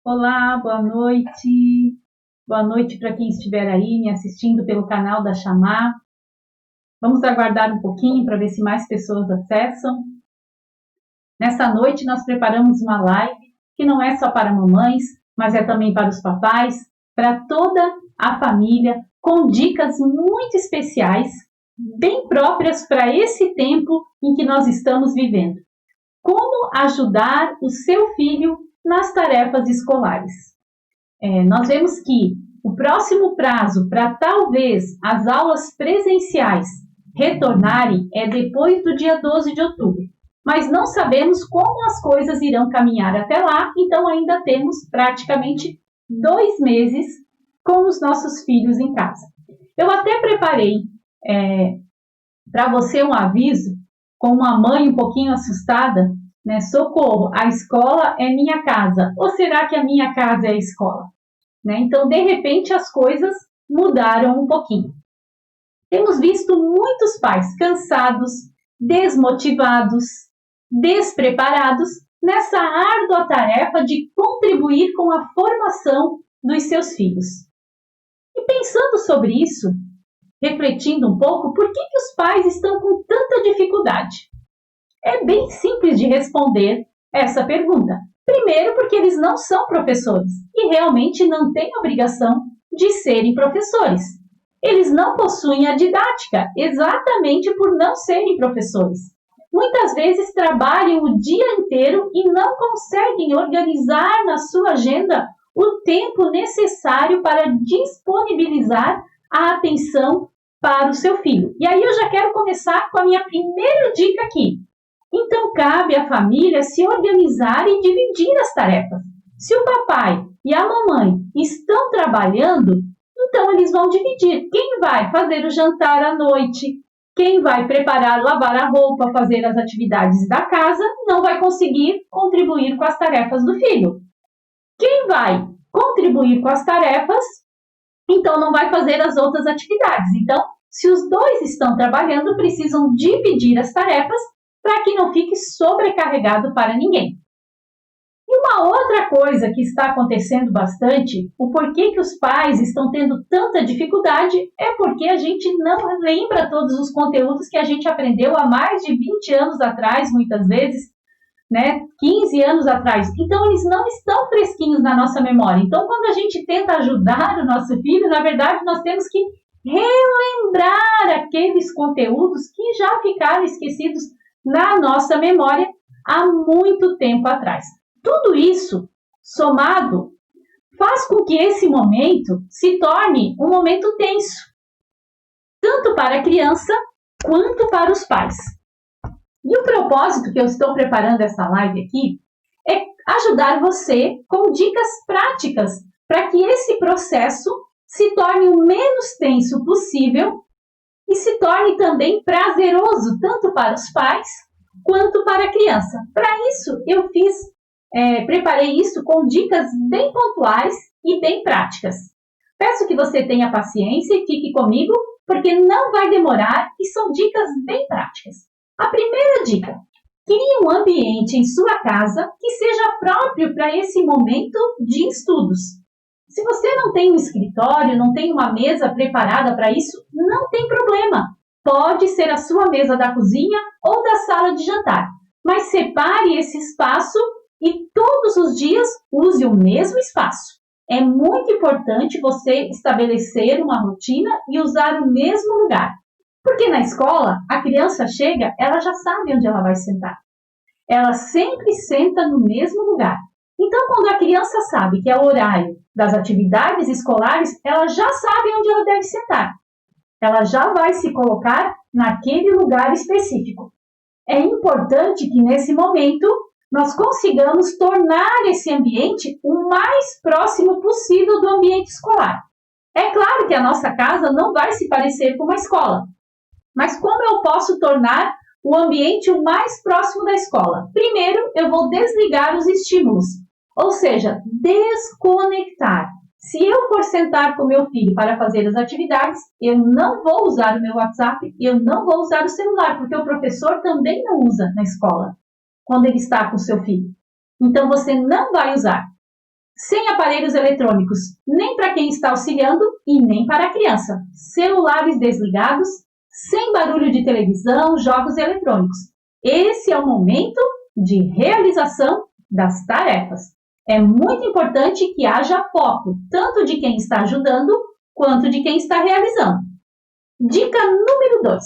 Olá, boa noite. Boa noite para quem estiver aí me assistindo pelo canal da Chamar. Vamos aguardar um pouquinho para ver se mais pessoas acessam. Nessa noite nós preparamos uma live que não é só para mamães, mas é também para os papais, para toda a família, com dicas muito especiais, bem próprias para esse tempo em que nós estamos vivendo. Como ajudar o seu filho nas tarefas escolares? Nós vemos que o próximo prazo para talvez as aulas presenciais retornarem é depois do dia 12 de outubro. Mas não sabemos como as coisas irão caminhar até lá, então ainda temos praticamente 2 meses com os nossos filhos em casa. Eu até preparei para você um aviso, com uma mãe um pouquinho assustada, né? Socorro, a escola é minha casa. Ou será que a minha casa é a escola? Né? Então, de repente, as coisas mudaram um pouquinho. Temos visto muitos pais cansados, desmotivados, despreparados nessa árdua tarefa de contribuir com a formação dos seus filhos. E pensando sobre isso, refletindo um pouco, por que os pais estão com tanta dificuldade? É bem simples de responder essa pergunta. Primeiro, porque eles não são professores e realmente não têm obrigação de serem professores. Eles não possuem a didática, exatamente por não serem professores. Muitas vezes trabalham o dia inteiro e não conseguem organizar na sua agenda o tempo necessário para disponibilizar a atenção para o seu filho. E aí eu já quero começar com a minha primeira dica aqui. Então, cabe à família se organizar e dividir as tarefas. Se o papai e a mamãe estão trabalhando, então eles vão dividir. Quem vai fazer o jantar à noite, quem vai preparar, lavar a roupa, fazer as atividades da casa, não vai conseguir contribuir com as tarefas do filho. Quem vai contribuir com as tarefas, então não vai fazer as outras atividades. Então, se os dois estão trabalhando, precisam dividir as tarefas para que não fique sobrecarregado para ninguém. E uma outra coisa que está acontecendo bastante, o porquê que os pais estão tendo tanta dificuldade, é porque a gente não lembra todos os conteúdos que a gente aprendeu há mais de 20 anos atrás, muitas vezes, né? 15 anos atrás. Então, eles não estão fresquinhos na nossa memória. Então, quando a gente tenta ajudar o nosso filho, na verdade, nós temos que relembrar aqueles conteúdos que já ficaram esquecidos na nossa memória há muito tempo atrás. Tudo isso, somado, faz com que esse momento se torne um momento tenso, tanto para a criança quanto para os pais. E o propósito que eu estou preparando essa live aqui é ajudar você com dicas práticas para que esse processo se torne o menos tenso possível e se torne também prazeroso, tanto para os pais quanto para a criança. Para isso, eu preparei isso com dicas bem pontuais e bem práticas. Peço que você tenha paciência e fique comigo, porque não vai demorar e são dicas bem práticas. A primeira dica: crie um ambiente em sua casa que seja próprio para esse momento de estudos. Se você não tem um escritório, não tem uma mesa preparada para isso, não tem problema. Pode ser a sua mesa da cozinha ou da sala de jantar, mas separe esse espaço e todos os dias use o mesmo espaço. É muito importante você estabelecer uma rotina e usar o mesmo lugar, porque na escola a criança chega, ela já sabe onde ela vai sentar. Ela sempre senta no mesmo lugar. Então, quando a criança sabe que é o horário das atividades escolares, ela já sabe onde ela deve sentar. Ela já vai se colocar naquele lugar específico. É importante que, nesse momento, nós consigamos tornar esse ambiente o mais próximo possível do ambiente escolar. É claro que a nossa casa não vai se parecer com uma escola, mas como eu posso tornar o ambiente o mais próximo da escola? Primeiro, eu vou desligar os estímulos, ou seja, desconectar. Se eu for sentar com meu filho para fazer as atividades, eu não vou usar o meu WhatsApp, eu não vou usar o celular, porque o professor também não usa na escola, quando ele está com o seu filho. Então, você não vai usar. sem aparelhos eletrônicos, nem para quem está auxiliando e nem para a criança. Celulares desligados, sem barulho de televisão, jogos eletrônicos. Esse é o momento de realização das tarefas. É muito importante que haja foco, tanto de quem está ajudando, quanto de quem está realizando. Dica número 2.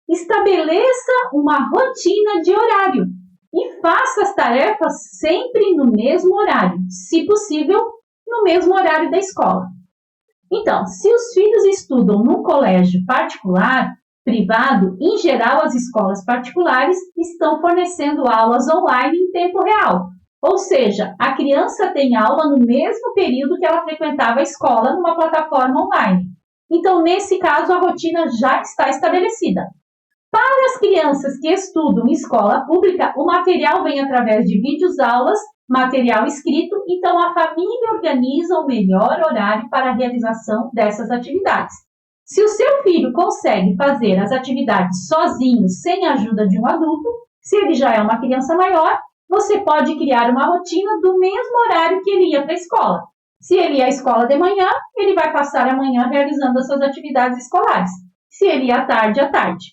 Estabeleça uma rotina de horário e faça as tarefas sempre no mesmo horário, se possível, no mesmo horário da escola. Então, se os filhos estudam num colégio particular, privado, em geral as escolas particulares estão fornecendo aulas online em tempo real. Ou seja, a criança tem aula no mesmo período que ela frequentava a escola numa plataforma online. Então, nesse caso, a rotina já está estabelecida. Para as crianças que estudam em escola pública, o material vem através de vídeos-aulas, material escrito, então a família organiza o melhor horário para a realização dessas atividades. Se o seu filho consegue fazer as atividades sozinho, sem a ajuda de um adulto, se ele já é uma criança maior, você pode criar uma rotina do mesmo horário que ele ia para a escola. Se ele ia à escola de manhã, ele vai passar a manhã realizando as suas atividades escolares. Se ele ia à tarde, à tarde.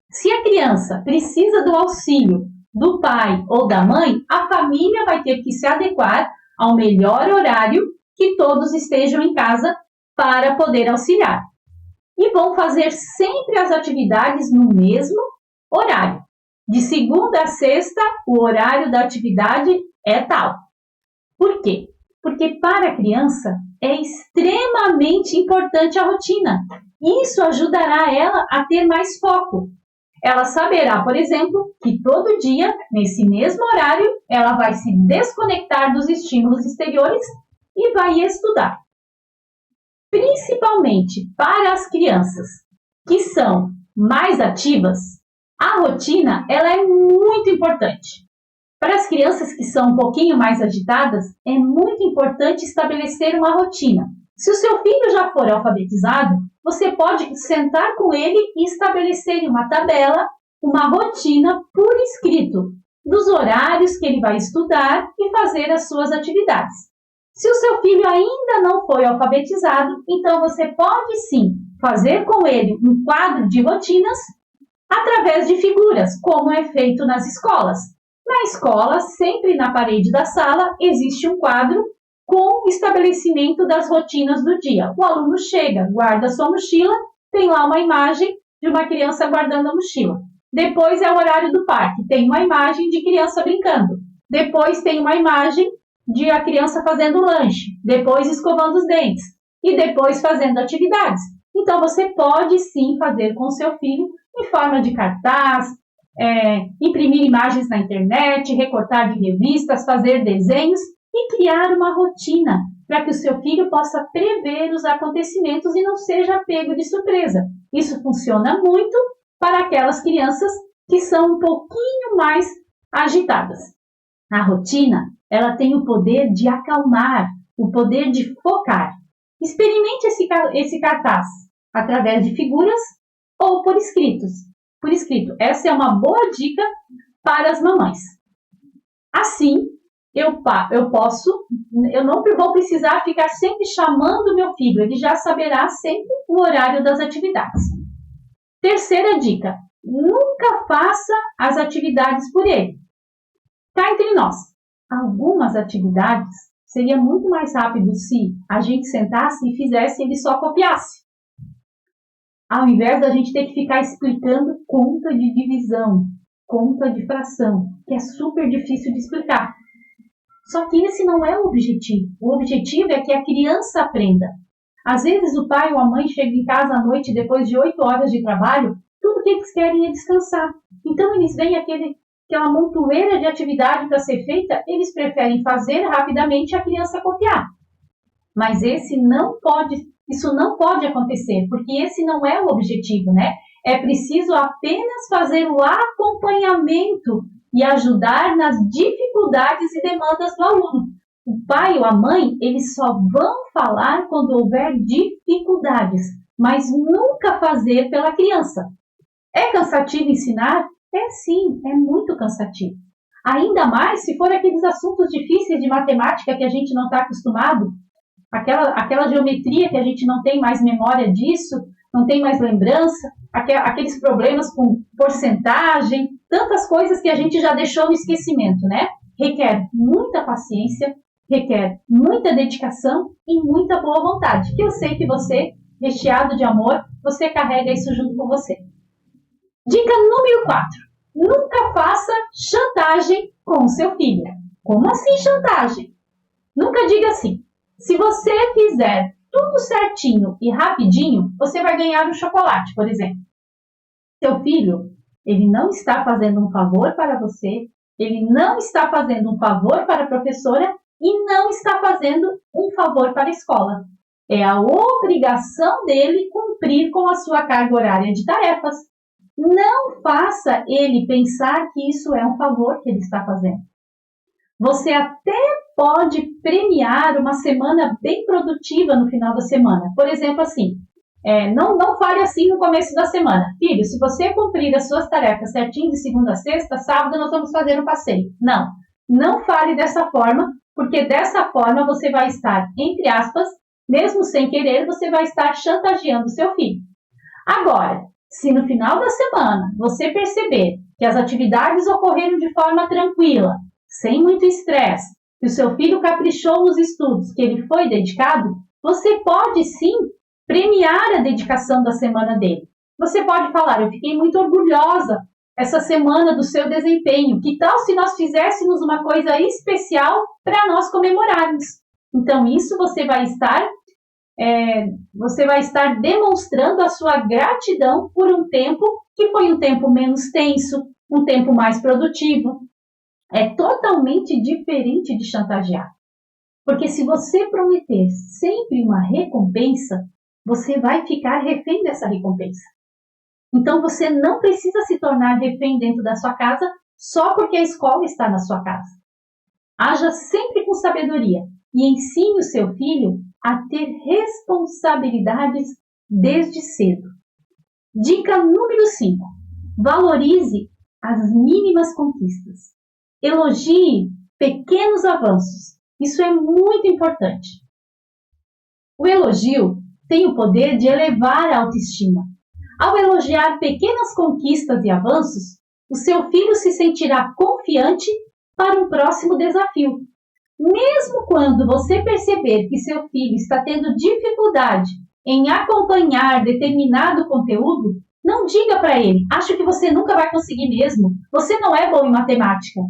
Se a criança precisa do auxílio do pai ou da mãe, a família vai ter que se adequar ao melhor horário que todos estejam em casa para poder auxiliar. E vão fazer sempre as atividades no mesmo horário. De segunda a sexta, o horário da atividade é tal. Por quê? Porque para a criança é extremamente importante a rotina. Isso ajudará ela a ter mais foco. Ela saberá, por exemplo, que todo dia, nesse mesmo horário, ela vai se desconectar dos estímulos exteriores e vai estudar. Principalmente para as crianças que são mais ativas, a rotina ela é muito importante. Para as crianças que são um pouquinho mais agitadas, é muito importante estabelecer uma rotina. Se o seu filho já for alfabetizado, você pode sentar com ele e estabelecer uma tabela, uma rotina por escrito, dos horários que ele vai estudar e fazer as suas atividades. Se o seu filho ainda não foi alfabetizado, então você pode sim fazer com ele um quadro de rotinas através de figuras, como é feito nas escolas. Na escola, sempre na parede da sala, existe um quadro com o estabelecimento das rotinas do dia. O aluno chega, guarda sua mochila, tem lá uma imagem de uma criança guardando a mochila. Depois é o horário do parque, tem uma imagem de criança brincando. Depois tem uma imagem de a criança fazendo lanche, depois escovando os dentes e depois fazendo atividades. Então, você pode sim fazer com seu filho em forma de cartaz, imprimir imagens na internet, recortar de revistas, fazer desenhos e criar uma rotina para que o seu filho possa prever os acontecimentos e não seja pego de surpresa. Isso funciona muito para aquelas crianças que são um pouquinho mais agitadas. A rotina, ela tem o poder de acalmar, o poder de focar. Experimente esse cartaz através de figuras ou por escrito. Essa é uma boa dica para as mamães. Assim, eu não vou precisar ficar sempre chamando meu filho, ele já saberá sempre o horário das atividades. Terceira dica, nunca faça as atividades por ele. Cá entre nós, algumas atividades seria muito mais rápido se a gente sentasse e fizesse e ele só copiasse. Ao invés da gente ter que ficar explicando conta de divisão, conta de fração, que é super difícil de explicar. Só que esse não é o objetivo. O objetivo é que a criança aprenda. Às vezes o pai ou a mãe chega em casa à noite depois de 8 horas de trabalho, tudo que eles querem é descansar. Então eles veem aquela montoeira de atividade para ser feita, eles preferem fazer rapidamente e a criança copiar. Mas isso não pode acontecer, porque esse não é o objetivo, né? É preciso apenas fazer o acompanhamento e ajudar nas dificuldades e demandas do aluno. O pai ou a mãe, eles só vão falar quando houver dificuldades, mas nunca fazer pela criança. É cansativo ensinar? É sim, é muito cansativo. Ainda mais se for aqueles assuntos difíceis de matemática que a gente não está acostumado, aquela geometria que a gente não tem mais memória disso, não tem mais lembrança, aqueles problemas com porcentagem, tantas coisas que a gente já deixou no esquecimento, né? Requer muita paciência, requer muita dedicação e muita boa vontade, que eu sei que você, recheado de amor, você carrega isso junto com você. Dica número 4. Nunca faça chantagem com o seu filho. Como assim chantagem? Nunca diga assim: se você fizer tudo certinho e rapidinho, você vai ganhar um chocolate, por exemplo. Seu filho, ele não está fazendo um favor para você, ele não está fazendo um favor para a professora e não está fazendo um favor para a escola. É a obrigação dele cumprir com a sua carga horária de tarefas. Não faça ele pensar que isso é um favor que ele está fazendo. Você até pode premiar uma semana bem produtiva no final da semana. Por exemplo, assim, não fale assim no começo da semana. Filho, se você cumprir as suas tarefas certinho de segunda a sexta, sábado nós vamos fazer um passeio. Não fale dessa forma, porque dessa forma você vai estar, entre aspas, mesmo sem querer, você vai estar chantageando seu filho. Agora, se no final da semana você perceber que as atividades ocorreram de forma tranquila, sem muito estresse, que o seu filho caprichou nos estudos, que ele foi dedicado, você pode sim premiar a dedicação da semana dele. Você pode falar: eu fiquei muito orgulhosa essa semana do seu desempenho. Que tal se nós fizéssemos uma coisa especial para nós comemorarmos? Então, isso você vai estar demonstrando a sua gratidão por um tempo que foi um tempo menos tenso, um tempo mais produtivo. É totalmente diferente de chantagear. Porque se você prometer sempre uma recompensa, você vai ficar refém dessa recompensa. Então você não precisa se tornar refém dentro da sua casa só porque a escola está na sua casa. Haja sempre com sabedoria e ensine o seu filho a ter responsabilidades desde cedo. Dica número 5. Valorize as mínimas conquistas. Elogie pequenos avanços. Isso é muito importante. O elogio tem o poder de elevar a autoestima. Ao elogiar pequenas conquistas e avanços, o seu filho se sentirá confiante para um próximo desafio. Mesmo quando você perceber que seu filho está tendo dificuldade em acompanhar determinado conteúdo, não diga para ele: acho que você nunca vai conseguir mesmo, você não é bom em matemática.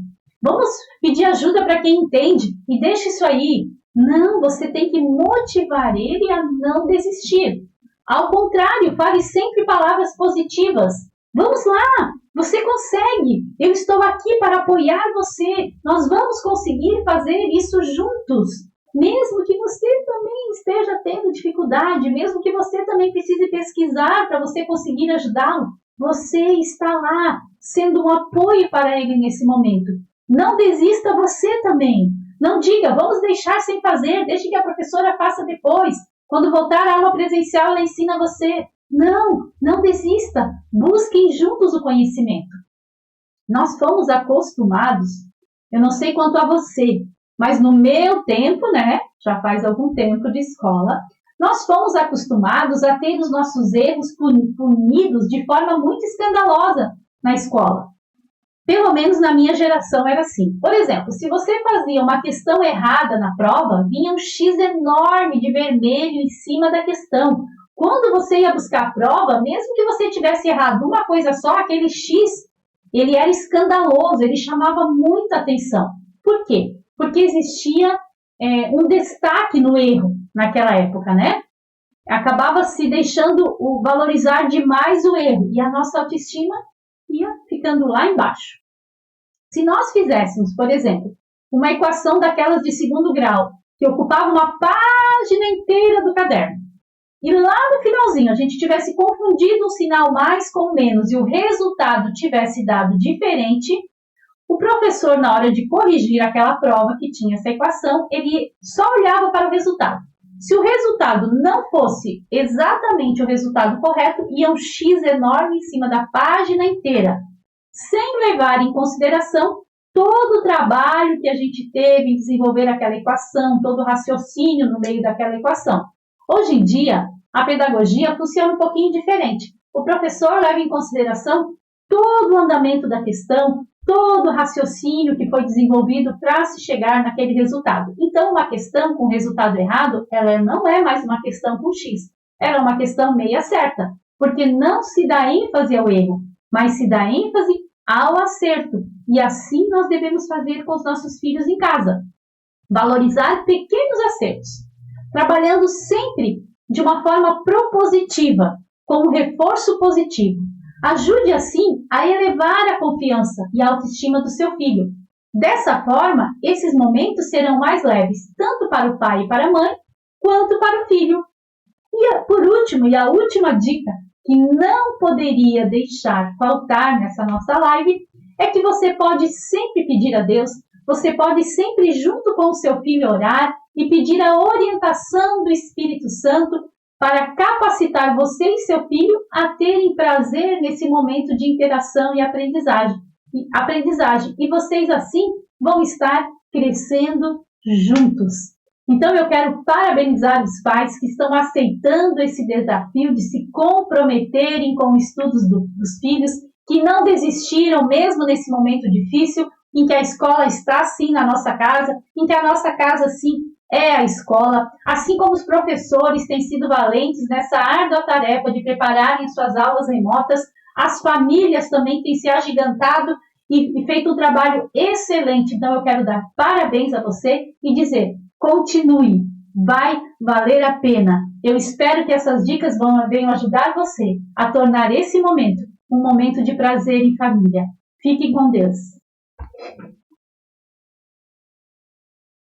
Vamos pedir ajuda para quem entende e deixa isso aí. Não, você tem que motivar ele a não desistir. Ao contrário, fale sempre palavras positivas. Vamos lá, você consegue. Eu estou aqui para apoiar você. Nós vamos conseguir fazer isso juntos. Mesmo que você também esteja tendo dificuldade, mesmo que você também precise pesquisar para você conseguir ajudá-lo, você está lá sendo um apoio para ele nesse momento. Não desista você também. Não diga: vamos deixar sem fazer, deixe que a professora faça depois. Quando voltar à aula presencial, ela ensina você. Não desista. Busquem juntos o conhecimento. Nós fomos acostumados, eu não sei quanto a você, mas no meu tempo, já faz algum tempo de escola, nós fomos acostumados a ter os nossos erros punidos de forma muito escandalosa na escola. Pelo menos na minha geração era assim. Por exemplo, se você fazia uma questão errada na prova, vinha um X enorme de vermelho em cima da questão. Quando você ia buscar a prova, mesmo que você tivesse errado uma coisa só, aquele X, ele era escandaloso, ele chamava muita atenção. Por quê? Porque existia um destaque no erro naquela época, Acabava se deixando valorizar demais o erro e a nossa autoestima ia ficando lá embaixo. Se nós fizéssemos, por exemplo, uma equação daquelas de segundo grau, que ocupava uma página inteira do caderno, e lá no finalzinho a gente tivesse confundido um sinal mais com menos e o resultado tivesse dado diferente, o professor, na hora de corrigir aquela prova que tinha essa equação, ele só olhava para o resultado. Se o resultado não fosse exatamente o resultado correto, ia um X enorme em cima da página inteira, sem levar em consideração todo o trabalho que a gente teve em desenvolver aquela equação, todo o raciocínio no meio daquela equação. Hoje em dia, a pedagogia funciona um pouquinho diferente. O professor leva em consideração todo o andamento da questão, todo o raciocínio que foi desenvolvido para se chegar naquele resultado. Então, uma questão com resultado errado, ela não é mais uma questão com X, ela é uma questão meia certa, porque não se dá ênfase ao erro, mas se dá ênfase ao acerto. E assim nós devemos fazer com os nossos filhos em casa. Valorizar pequenos acertos, trabalhando sempre de uma forma propositiva, com um reforço positivo. Ajude assim a elevar a confiança e a autoestima do seu filho. Dessa forma, esses momentos serão mais leves, tanto para o pai e para a mãe, quanto para o filho. E por último, e a última dica que não poderia deixar faltar nessa nossa live, é que você pode sempre pedir a Deus, você pode sempre junto com o seu filho orar e pedir a orientação do Espírito Santo para capacitar você e seu filho a terem prazer nesse momento de interação e aprendizagem. E vocês assim vão estar crescendo juntos. Então eu quero parabenizar os pais que estão aceitando esse desafio de se comprometerem com os estudos dos filhos, que não desistiram mesmo nesse momento difícil, em que a escola está sim na nossa casa, em que a nossa casa sim é a escola, assim como os professores têm sido valentes nessa árdua tarefa de prepararem suas aulas remotas, as famílias também têm se agigantado e feito um trabalho excelente. Então eu quero dar parabéns a você e dizer: continue, vai valer a pena. Eu espero que essas dicas venham ajudar você a tornar esse momento um momento de prazer em família. Fique com Deus.